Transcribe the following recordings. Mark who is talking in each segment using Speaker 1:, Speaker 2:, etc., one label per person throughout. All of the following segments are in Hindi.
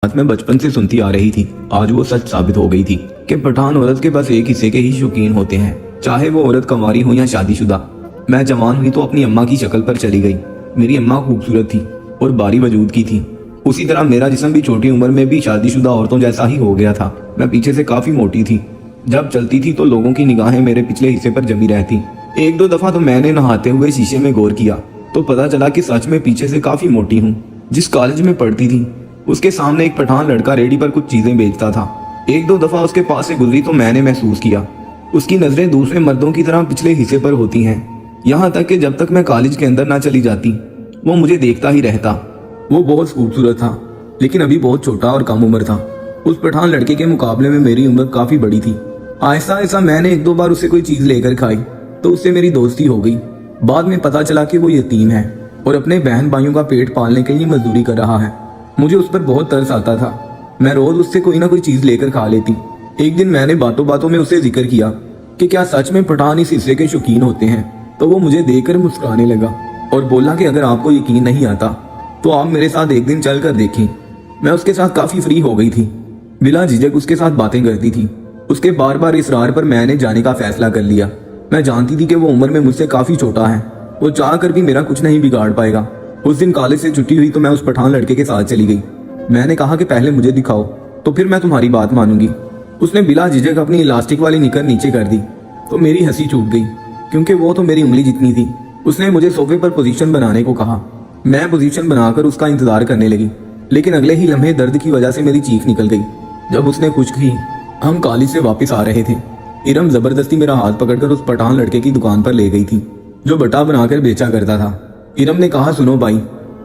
Speaker 1: बात मैं बचपन से सुनती आ रही थी, आज वो सच साबित हो गई थी कि पठान औरत के बस एक हिस्से के ही शौकीन होते हैं, चाहे वो औरत कंवारी हो या शादीशुदा। मैं जवान हुई तो अपनी अम्मा की शक्ल पर चली गई। मेरी अम्मा खूबसूरत थी और बारी वजूद की थी। उसी तरह मेरा जिस्म भी छोटी उम्र में भी शादीशुदा औरतों जैसा ही हो गया था। मैं पीछे से काफी मोटी थी। जब चलती थी तो लोगों की निगाहें मेरे पिछले हिस्से पर जमी रहती। एक दो दफा तो मैंने नहाते हुए शीशे में गौर किया तो पता चला कि सच में पीछे से काफी मोटी हूँ। जिस कॉलेज में पढ़ती थी उसके सामने एक पठान लड़का रेडी पर कुछ चीजें बेचता था। एक दो दफा उसके पास से गुजरी तो मैंने महसूस किया उसकी नजरें दूसरे मर्दों की तरह पिछले हिस्से पर होती हैं। यहाँ तक कि जब तक मैं कॉलेज के अंदर ना चली जाती वो मुझे देखता ही रहता। वो बहुत खूबसूरत था लेकिन अभी बहुत छोटा और कम उम्र था। उस पठान लड़के के मुकाबले में मेरी उम्र काफी बड़ी थी। आहिस्ता आहिस्ता मैंने एक दो बार उससे कोई चीज लेकर खाई तो उससे मेरी दोस्ती हो गई। बाद में पता चला कि वो यतीम है और अपने बहन भाइयों का पेट पालने के लिए मजदूरी कर रहा है। मुझे उस पर बहुत तरस आता था। मैं रोज उससे कोई ना कोई चीज लेकर खा लेती। एक दिन मैंने बातों बातों में उससे जिक्र किया कि क्या सच में पठान इस हिस्से के शौकीन होते हैं, तो वो मुझे देखकर मुस्कुराने लगा और बोला कि अगर आपको यकीन नहीं आता तो आप मेरे साथ एक दिन चल कर देखें। मैं उसके साथ काफी फ्री हो गई थी, बिला झिझक उसके साथ बातें करती थी। उसके बार बार इसरार पर मैंने जाने का फैसला कर लिया। मैं जानती थी कि वो उम्र में मुझसे काफी छोटा है, वो चाह कर भी मेरा कुछ नहीं बिगाड़ पाएगा। उस दिन कॉलेज से छुट्टी हुई तो मैं उस पठान लड़के के साथ चली गई। मैंने कहा कि पहले मुझे दिखाओ तो फिर मैं तुम्हारी बात मानूंगी। उसने बिला झिझक अपनी इलास्टिक वाली निकर नीचे कर दी तो मेरी हंसी छूट गई क्योंकि वो तो मेरी उंगली जितनी थी। उसने मुझे सोफे पर पोजीशन बनाने को कहा। मैं पोजीशन बनाकर उसका इंतजार करने लगी, लेकिन अगले ही लम्हे दर्द की वजह से मेरी चीख निकल गई। जब उसने कुछ की, हम कॉलेज से वापस आ रहे थे। इरम जबरदस्ती मेरा हाथ पकड़कर उस पठान लड़के की दुकान पर ले गई थी जो बट्टा बनाकर बेचा करता था। इरम ने कहा, सुनो भाई,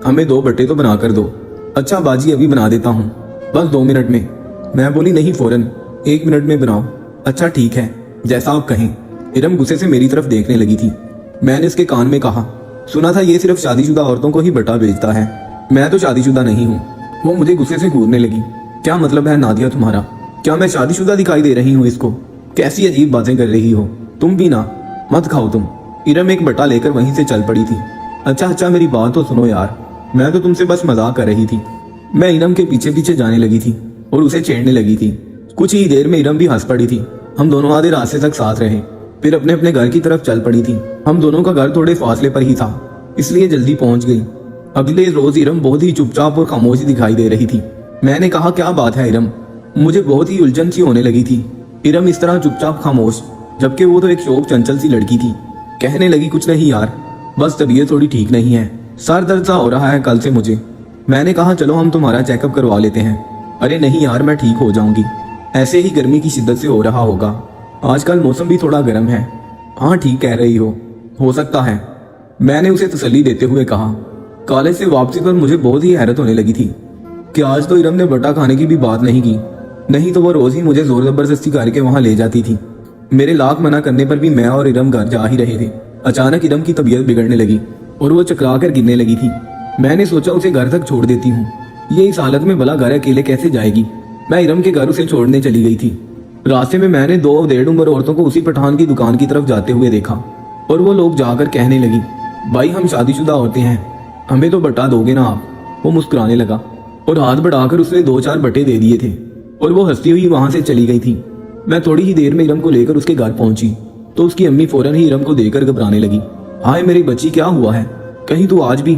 Speaker 1: हमें 2 बट्टे तो बना कर दो। अच्छा बाजी, अभी बना देता हूँ, बस 2 मिनट में। मैं बोली, नहीं फौरन 1 मिनट में बनाओ। अच्छा ठीक है, जैसा आप कहें। इरम गुस्से से मेरी तरफ देखने लगी थी। मैंने इसके कान में कहा, सुना था ये सिर्फ शादीशुदा औरतों को ही बट्टा बेचता है। मैं तो शादीशुदा नहीं हूँ। वो मुझे गुस्से से घूरने लगी। क्या मतलब है नादिया तुम्हारा? क्या मैं शादीशुदा दिखाई दे रही हूँ इसको? कैसी अजीब बातें कर रही हो तुम भी ना, मत खाओ तुम। इरम एक बट्टा लेकर वहीं से चल पड़ी थी। अच्छा मेरी बात तो सुनो यार, मैं तो तुमसे बस मजाक कर रही थी। मैं इरम के पीछे पीछे जाने लगी थी और उसे छेड़ने लगी थी। कुछ ही देर में इरम भी हंस पड़ी थी। हम दोनों आधे रास्ते तक साथ रहे, फिर अपने अपने घर की तरफ चल पड़ी थी। हम दोनों का घर थोड़े फासले पर ही था, इसलिए जल्दी पहुंच गई। अगले रोज इरम बहुत ही चुपचाप और खामोश दिखाई दे रही थी। मैंने कहा, क्या बात है इरम? मुझे बहुत ही उलझन सी होने लगी थी। इरम इस तरह चुपचाप खामोश, जबकि वो तो एक शौक चंचल सी लड़की थी। कहने लगी, कुछ नहीं यार, बस तबीयत थोड़ी ठीक नहीं है, सर दर्द सा हो रहा है कल से मुझे। मैंने कहा, चलो हम तुम्हारा चेकअप करवा लेते हैं। अरे नहीं यार, मैं ठीक हो जाऊंगी, ऐसे ही गर्मी की शिद्दत से हो रहा होगा, आजकल मौसम भी थोड़ा गर्म है। हाँ ठीक कह रही हो सकता है, मैंने उसे तसल्ली देते हुए कहा। कॉलेज से वापसी पर मुझे बहुत ही हैरत होने लगी थी कि आज तो इरम ने बट्टा खाने की भी बात नहीं की, नहीं तो वो रोज ही मुझे जोर जबरदस्ती करके वहां ले जाती थी। मेरे लाख मना करने पर भी मैं और इरम घर जा ही रहे थे। अचानक इरम की तबीयत बिगड़ने लगी और वो चकरा कर गिरने लगी थी। मैंने सोचा उसे घर तक छोड़ देती हूँ, ये इस हालत में भला घर अकेले कैसे जाएगी। मैं इरम के घर उसे छोड़ने चली गई थी। रास्ते में मैंने 2 डेढ़ उम्र औरतों को उसी पठान की दुकान की तरफ जाते हुए देखा और वो लोग जाकर कहने लगी, भाई हम शादीशुदा होते हैं, हमें तो बट्टा दोगे ना आप? वो मुस्कुराने लगा और हाथ बढ़ाकर उसने 2-4 बट्टे दे दिए थे और वो हंसती हुई वहां से चली गई थी। मैं थोड़ी ही देर में इरम को लेकर उसके घर पहुंची तो उसकी अम्मी फौरन ही इरम को देखकर घबराने लगी। हाय मेरी बच्ची, क्या हुआ है? कहीं तू आज भी?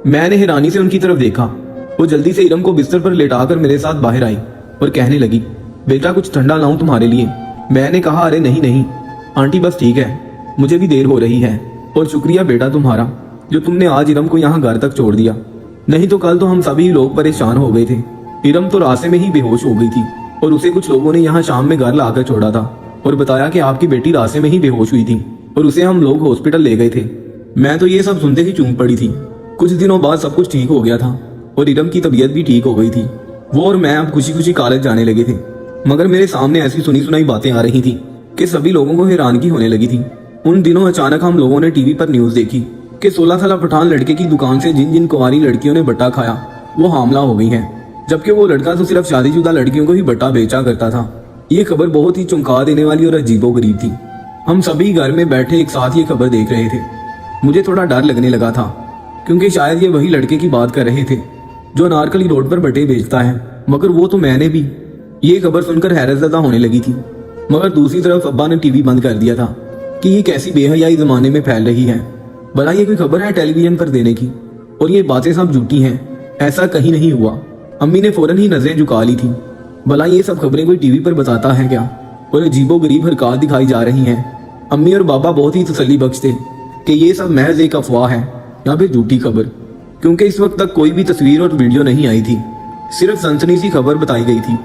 Speaker 1: मैंने हैरानी से उनकी तरफ देखा। वो जल्दी से इरम को बिस्तर पर लेटाकर मेरे साथ बाहर आई और कहने लगी, बेटा कुछ ठंडा लाऊं तुम्हारे लिए? मैंने कहा, अरे नहीं आंटी, बस ठीक है, मुझे भी देर हो रही है। और शुक्रिया बेटा तुम्हारा जो तुमने आज इरम को यहाँ घर तक छोड़ दिया, नहीं तो कल तो हम सभी लोग परेशान हो गए थे। इरम तो रास्ते में ही बेहोश हो गई थी और उसे कुछ लोगों ने यहाँ शाम में घर लाकर छोड़ा था और बताया कि आपकी बेटी रास्ते में ही बेहोश हुई थी और उसे हम लोग हॉस्पिटल ले गए थे। मैं तो ये सब सुनते ही चूम पड़ी थी। कुछ दिनों बाद सब कुछ ठीक हो गया था और इरम की तबीयत भी ठीक हो गई थी। वो और मैं अब खुशी खुशी कॉलेज जाने लगे थे, मगर मेरे सामने ऐसी सुनी सुनाई बातें आ रही थी कि सभी लोगों को हैरानगी होने लगी थी। उन दिनों अचानक हम लोगों ने टीवी पर न्यूज देखी कि 16 साल पठान लड़के की दुकान से जिन जिन कुंवारी लड़कियों ने बट्टा खाया वो हामला हो गई है, जबकि वो लड़का तो सिर्फ शादीशुदा लड़कियों को ही बट्टा बेचा करता था। ये खबर बहुत ही चौंका देने वाली और अजीबोगरीब थी। हम सभी घर में बैठे एक साथ ये खबर देख रहे थे। मुझे थोड़ा डर लगने लगा था क्योंकि शायद ये वही लड़के की बात कर रहे थे जो अनारकली रोड पर बटे बेचता है। मगर वो तो मैंने भी। ये खबर सुनकर हैरतज़दा होने लगी थी। मगर दूसरी तरफ अब्बा ने टीवी बंद कर दिया था कि ये कैसी बेहयाई जमाने में फैल रही है। भला ये कोई खबर है टेलीविजन पर देने की? और ये बातें सब झूठी हैं, ऐसा कहीं नहीं हुआ। अम्मी ने फौरन ही नजरें झुका ली थी। भला ये सब खबरें कोई टीवी पर बताता है क्या? और अजीबो गरीब हरकत दिखाई जा रही हैं। अम्मी और बाबा बहुत ही तसल्ली बख्श थे कि ये सब महज एक अफवाह है या फिर झूठी खबर, क्योंकि इस वक्त तक कोई भी तस्वीर और वीडियो नहीं आई थी। सिर्फ सनसनी सी खबर बताई गई थी।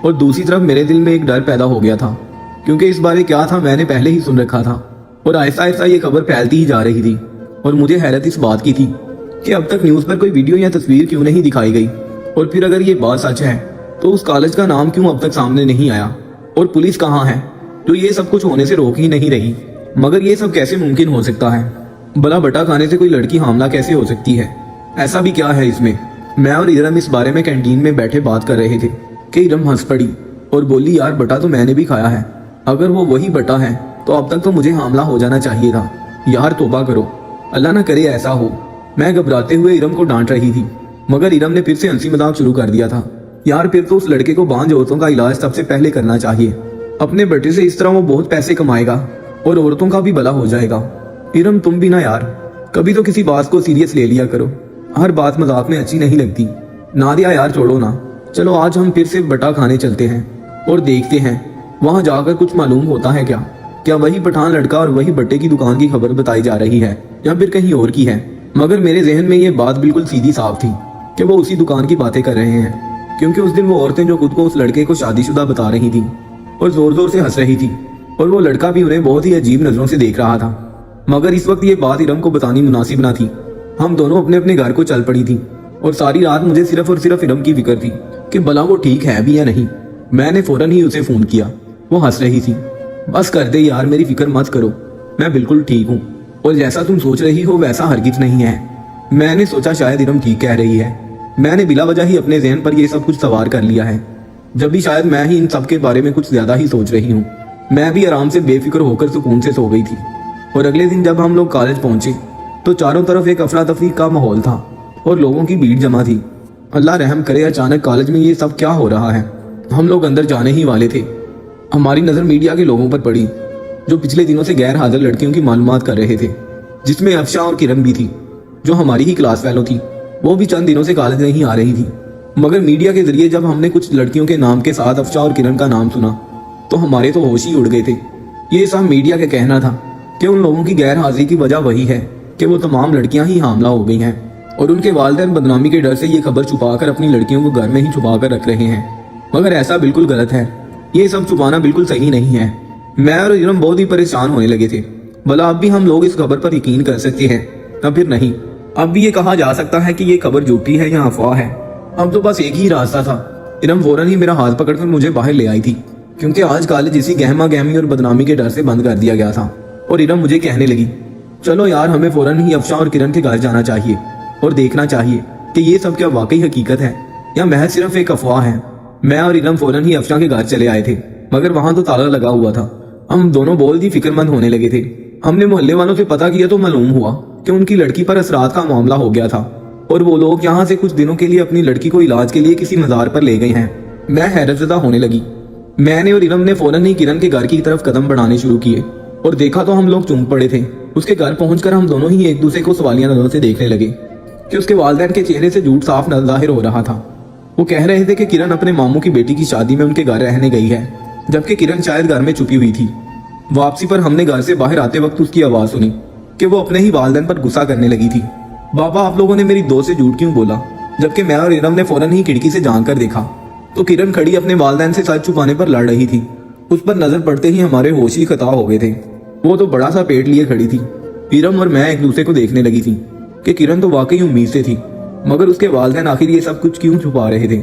Speaker 1: और दूसरी तरफ मेरे दिल में एक डर पैदा हो गया था, क्योंकि इस बारे क्या था मैंने पहले ही सुन रखा था। और आहिस्ता आहिस्ता ये खबर फैलती ही जा रही थी। और मुझे हैरत इस बात की थी कि अब तक न्यूज़ पर कोई वीडियो या तस्वीर क्यों नहीं दिखाई गई। और फिर अगर ये बात सच है तो उस कॉलेज का नाम क्यों अब तक सामने नहीं आया? और पुलिस कहाँ है जो ये सब कुछ होने से रोक ही नहीं रही? मगर ये सब कैसे मुमकिन हो सकता है? भला बटा खाने से कोई लड़की हामला कैसे हो सकती है? ऐसा भी क्या है इसमें? मैं और इरम इस बारे में कैंटीन में बैठे बात कर रहे थे कि इरम हंस पड़ी और बोली, यार बटा तो मैंने भी खाया है। अगर वो वही बटा है तो अब तक तो मुझे हामला हो जाना चाहिए था। यार तौबा करो, अल्लाह ना करे ऐसा हो। मैं घबराते हुए इरम को डांट रही थी, मगर इरम ने फिर से हंसी मजाक शुरू कर दिया था। यार फिर तो उस लड़के को बांझ औरतों का इलाज सबसे पहले करना चाहिए। अपने बेटे से इस तरह वो बहुत पैसे कमाएगा और औरतों का भी भला हो जाएगा। इरम तुम भी ना यार, कभी तो किसी बात को सीरियस ले लिया करो। हर बात मजाक में अच्छी नहीं लगती। नादिया यार छोड़ो ना, चलो आज हम फिर से बटा खाने चलते हैं और देखते हैं वहां जाकर कुछ मालूम होता है क्या वही पठान लड़का और वही बट्टे की दुकान की खबर बताई जा रही है या फिर कहीं और की है। मगर मेरे जहन में ये बात बिल्कुल सीधी साफ थी कि वो उसी दुकान की बातें कर रहे हैं, क्योंकि उस दिन वो औरतें जो खुद को उस लड़के को शादीशुदा बता रही थी और जोर जोर से हंस रही थी, और वो लड़का भी उन्हें बहुत ही अजीब नजरों से देख रहा था। मगर इस वक्त ये बात इरम को बतानी मुनासिब ना थी। हम दोनों अपने अपने घर को चल पड़ी थी और सारी रात मुझे सिर्फ और सिर्फ इरम की फिक्र थी कि भला वो ठीक है भी या नहीं। मैंने फौरन ही उसे फोन किया। वो हंस रही थी। बस कर दे यार, मेरी फिक्र मत करो, मैं बिल्कुल ठीक हूँ और जैसा तुम सोच रही हो वैसा हरगिज नहीं है। मैंने सोचा शायद इरम ठीक कह रही है। मैंने बिला वजह ही अपने जहन पर यह सब कुछ सवार कर लिया है, जब भी शायद मैं ही इन सब के बारे में कुछ ज्यादा ही सोच रही हूँ। मैं भी आराम से बेफिक्र होकर सुकून से सो गई थी। और अगले दिन जब हम लोग कॉलेज पहुंचे तो चारों तरफ एक अफरा तफरी का माहौल था और लोगों की भीड़ जमा थी। अल्लाह रहम करे, अचानक कॉलेज में ये सब क्या हो रहा है? हम लोग अंदर जाने ही वाले थे, हमारी नज़र मीडिया के लोगों पर पड़ी जो पिछले दिनों से गैर हाजिर लड़कियों की मालूमात कर रहे थे, जिसमें अफशा और किरण भी थी जो हमारी ही क्लास फेलो थी। वो भी चंद दिनों से कॉलेज नहीं आ रही थी। मगर मीडिया के जरिए जब हमने कुछ लड़कियों के नाम के साथ अफशा और किरण का नाम सुना तो हमारे तो होश ही उड़ गए थे। ये सब मीडिया का कहना था कि उन लोगों की गैर हाजिरी की वजह वही है कि वो तमाम लड़कियां ही हामला हो गई हैं और उनके वालिदैन बदनामी के डर से ये खबर छुपाकर अपनी लड़कियों को घर में ही छुपा कर रख रहे हैं। मगर ऐसा बिल्कुल गलत है, ये सब छुपाना बिल्कुल सही नहीं है। मैं और इरम बहुत ही परेशान होने लगे थे। भला अब भी हम लोग इस खबर पर यकीन कर सकते हैं या फिर नहीं? अब भी ये कहा जा सकता है कि ये खबर झूठी है या अफवाह है? अब तो बस एक ही रास्ता था। इरम फौरन ही मेरा हाथ पकड़कर मुझे बाहर ले आई थी, क्योंकि आज कॉलेज इसी गहमा गहमी और बदनामी के डर से बंद कर दिया गया था। और इरम मुझे कहने लगी, चलो यार हमें फौरन ही अफशा और किरण के घर जाना चाहिए और देखना चाहिए कि ये सब क्या वाकई हकीकत है या महज सिर्फ एक अफवाह है। मैं और इरम फौरन ही अफशा के घर चले आए थे, मगर वहां तो ताला लगा हुआ था। हम दोनों बहुत ही फिक्रमंद होने लगे थे। हमने मोहल्ले वालों से पता किया तो मालूम हुआ कि उनकी लड़की पर असरात का मामला हो गया था और वो लोग यहाँ से कुछ दिनों के लिए अपनी लड़की को इलाज के लिए किसी मजार पर ले गए हैं। मैं हैरतज़दा होने लगी। मैंने और इरम ने फौरन ही किरण के घर की तरफ कदम बढ़ाने शुरू किए और देखा तो हम लोग चूम पड़े थे। उसके घर पहुंचकर हम दोनों ही एक दूसरे को सवालिया नजरों से देखने लगे कि उसके वालिदैन के चेहरे से झूठ साफ जाहिर हो रहा था। वो कह रहे थे कि किरण अपने मामू की बेटी की शादी में उनके घर रहने गई है, जबकि किरण शायद घर में छुपी हुई थी। वापसी पर हमने घर से बाहर आते वक्त उसकी आवाज सुनी कि वो अपने ही वालिदैन पर गुस्सा करने लगी थी। बाबा आप लोगों ने मेरी दोस्त से झूठ क्यों बोला? जबकि मैं और इरम ने फौरन ही खिड़की से झांक कर देखा तो किरण खड़ी अपने वालिदैन से सच छुपाने पर लड़ रही थी। उस पर नजर पड़ते ही हमारे होश ही खता हो गए थे। वो तो बड़ा सा पेट लिए खड़ी थी। इरम और मैं एक दूसरे को देखने लगी थी कि किरण तो वाकई उम्मीद से थी, मगर उसके वालिदैन आखिर ये सब कुछ क्यों छुपा रहे थे?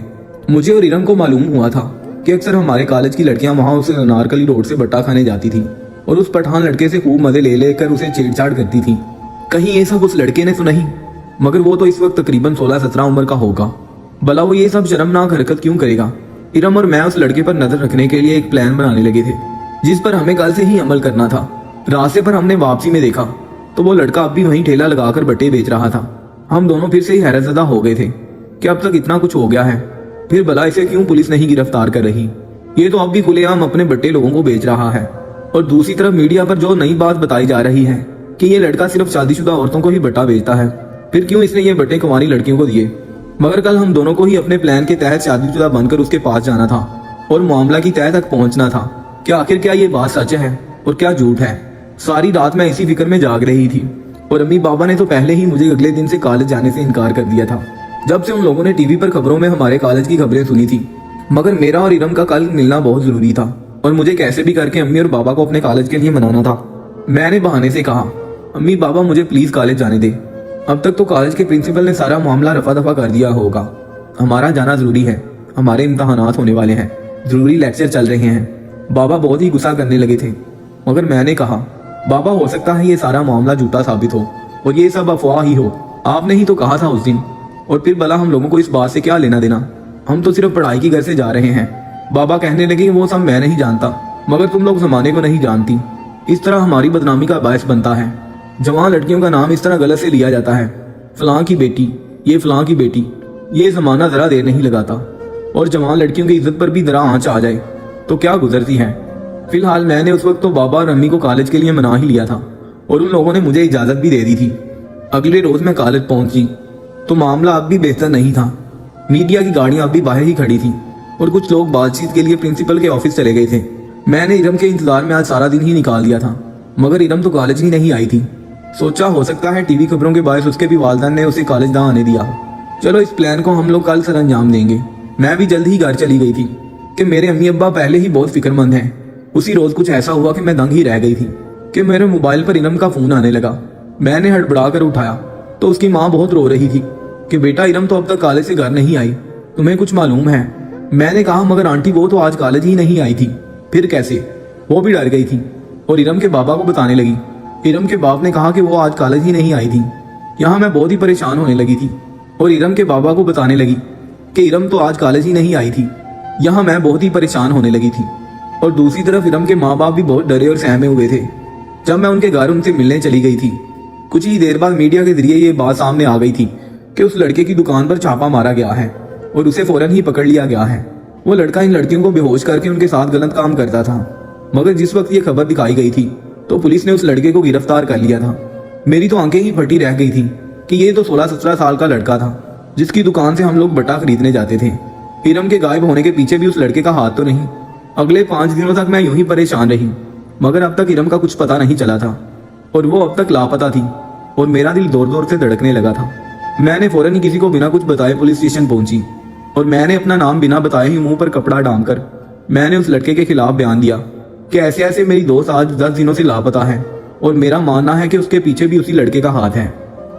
Speaker 1: मुझे और इरम को मालूम हुआ था कि अक्सर हमारे कॉलेज की लड़कियां वहां उसे अनारकली रोड से बट्टा खाने जाती थी और उस पठान लड़के से खूब मजे ले लेकर उसे छेड़छाड़ करती थी। कहीं ये सब उस लड़के ने तो नहीं? मगर वो तो इस वक्त तकरीबन 16-17 उम्र का होगा। भला वो ये सब शर्मनाक हरकत क्यों करेगा? इरम और मैं उस लड़के पर नजर रखने के लिए एक प्लान बनाने लगे थे, जिस पर हमें कल से ही अमल करना था। रास्ते पर हमने वापसी में देखा तो वो लड़का अब भी वहीं ठेला लगाकर बट्टे बेच रहा था। हम दोनों फिर से ही हैरतज़दा हो गए थे। कि अब तक इतना कुछ हो गया है, फिर भला इसे क्यों पुलिस नहीं गिरफ्तार कर रही। ये तो अब भी खुलेआम अपने बट्टे लोगों को बेच रहा है। और दूसरी तरफ मीडिया पर जो नई बात बताई जा रही है कि ये लड़का सिर्फ शादीशुदा औरतों को ही बट्टा बेचता है, फिर क्यों इसने ये बट्टे कुंवारी लड़कियों को दिए। मगर कल हम दोनों को ही अपने प्लान के तहत शादीशुदा बनकर उसके पास जाना था और मामला की तह तक पहुंचना था कि आखिर क्या ये बात सच है और क्या झूठ है। सारी रात मैं इसी फिक्र में जाग रही थी और अम्मी बाबा ने तो पहले ही मुझे अगले दिन से कॉलेज जाने से इनकार कर दिया था, जब से उन लोगों ने टीवी पर खबरों में हमारे कॉलेज की खबरें सुनी थी। मगर मेरा और इरम का कल मिलना बहुत जरूरी था और मुझे कैसे भी करके अम्मी और बाबा को अपने कॉलेज के लिए मनाना था। मैंने बहाने से कहा, अम्मी बाबा मुझे प्लीज कॉलेज जाने दे। अब तक तो कॉलेज के प्रिंसिपल ने सारा मामला रफा दफा कर दिया होगा। हमारा जाना जरूरी है, हमारे इम्तहानात होने वाले हैं, जरूरी लेक्चर चल रहे हैं। बाबा बहुत ही गुस्सा करने लगे थे, मगर मैंने कहा, बाबा हो सकता है ये सारा मामला झूठा साबित हो और ये सब अफवाह ही हो। आपने ही तो कहा था उस दिन, और फिर भला हम लोगों को इस बात से क्या लेना देना। हम तो सिर्फ पढ़ाई की घर से जा रहे हैं। बाबा कहने लगे, वो सब मैं नहीं जानता, मगर तुम लोग जमाने को नहीं जानती। इस तरह हमारी बदनामी का बायस बनता है। जवान लड़कियों का नाम इस तरह गलत से लिया जाता है, फलां की बेटी, ये फलां की बेटी। ये जमाना जरा देर नहीं लगाता और जवान लड़कियों की इज्जत पर भी जरा आंच आ जाए तो क्या गुजरती है। फिलहाल मैंने उस वक्त तो बाबा और अम्मी को कॉलेज के लिए मना ही लिया था और उन लोगों ने मुझे इजाजत भी दे दी थी। अगले रोज मैं कॉलेज पहुंची तो मामला अब भी बेहतर नहीं था। मीडिया की गाड़ियां अब भी बाहर ही खड़ी थी और कुछ लोग बातचीत के लिए प्रिंसिपल के ऑफिस चले गए थे। मैंने इरम के इंतजार में आज सारा दिन ही निकाल दिया था, मगर इरम तो कॉलेज ही नहीं आई थी। सोचा हो सकता है टीवी खबरों के बायस उसके भी वालिदैन ने उसे कॉलेज ना आने दिया। चलो इस प्लान को हम लोग कल सर अंजाम देंगे। मैं भी जल्द ही घर चली गई थी कि मेरे अम्मी अब्बा पहले ही बहुत फिक्रमंद हैं। उसी रोज कुछ ऐसा हुआ कि मैं दंग ही रह गई थी कि मेरे मोबाइल पर इरम का फोन आने लगा। मैंने हड़बड़ा कर उठाया तो उसकी माँ बहुत रो रही थी कि बेटा इरम तो अब तक कॉलेज से घर नहीं आई, तुम्हें कुछ मालूम है। मैंने कहा, मगर आंटी वो तो आज कॉलेज ही नहीं आई थी। फिर कैसे? वो भी डर गई थी और इरम के बाबा को बताने लगी। इरम के बाप ने कहा कि वो आज कॉलेज ही नहीं आई थी। यहाँ मैं बहुत ही परेशान होने लगी थी और इरम के बाबा को बताने लगी कि इरम तो आज कॉलेज ही नहीं आई थी। यहाँ मैं बहुत ही परेशान होने लगी थी और दूसरी तरफ इरम के माँ बाप भी बहुत डरे और सहमे हुए थे। जब मैं उनके घर उनसे मिलने चली गई थी, कुछ ही देर बाद मीडिया के जरिए ये बात सामने आ गई थी कि उस लड़के की दुकान पर छापा मारा गया है और उसे फौरन ही पकड़ लिया गया है। वो लड़का इन लड़कियों को बेहोश करके उनके साथ गलत काम करता था। मगर जिस वक्त ये खबर दिखाई गई थी तो पुलिस ने उस लड़के को गिरफ्तार कर लिया था। मेरी तो आंखें ही फटी रह गई थी कि ये तो 16-17 साल का लड़का था जिसकी दुकान से हम लोग बट्टा खरीदने जाते थे। इरम के गायब होने के पीछे भी उस लड़के का हाथ तो नहीं। अगले 5 दिनों तक मैं यूं ही परेशान रही, मगर अब तक इरम का कुछ पता नहीं चला था और वो अब तक लापता थी और मेरा दिल जोर जोर से धड़कने लगा था। मैंने फौरन ही किसी को बिना कुछ बताए पुलिस स्टेशन पहुंची और मैंने अपना नाम बिना बताए ही मुंह पर कपड़ा डालकर मैंने उस लड़के के खिलाफ बयान दिया कि ऐसे ऐसे मेरी दोस्त आज 10 दिनों से लापता है और मेरा मानना है कि उसके पीछे भी उसी लड़के का हाथ है।